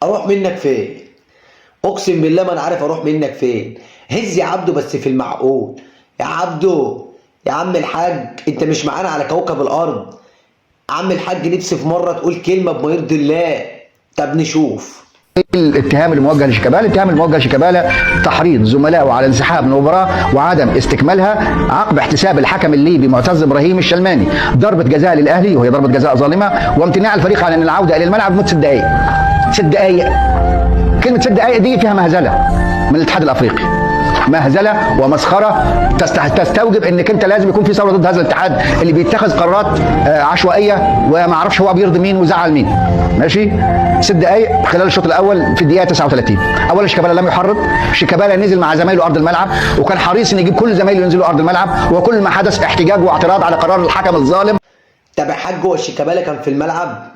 اروح منك فين؟ اقسم بالله ما انا عارف اروح منك فين. هز يا عبدو بس في المعقول. يا عبدو، يا عم الحاج، انت مش معانا على كوكب الارض. عم الحاج نفسي في مره تقول كلمه بما يرضي الله. طب نشوف. الاتهام الموجه لشيكابالا، الاتهام الموجه لشيكابالا تحريض زملائه على انسحاب من المباراه وعدم استكمالها عقب احتساب الحكم الليبي معتز ابراهيم الشلماني ضربه جزاء للاهلي وهي ضربه جزاء ظالمه، وامتناع الفريق عن العوده الى الملعب لمده 6 دقائق. 6 دقائق، كلمه 6 دقائق دي فيها مهزله من الاتحاد الافريقي، مهزله ومسخره تستوجب انك انت لازم يكون في ثوره ضد هذا الاتحاد اللي بيتخذ قرارات عشوائيه وما اعرفش هو بيرضي مين ويزعل مين. ماشي. 6 دقائق خلال الشوط الاول في الدقيقه 39. اولا شيكابالا لم يحرض، شيكابالا نزل مع زمايله ارض الملعب وكان حريص ان يجيب كل زمايله ينزلوا ارض الملعب، وكل ما حدث احتجاج واعتراض على قرار الحكم الظالم. طب يا حاج، هو شيكابالا كان في الملعب؟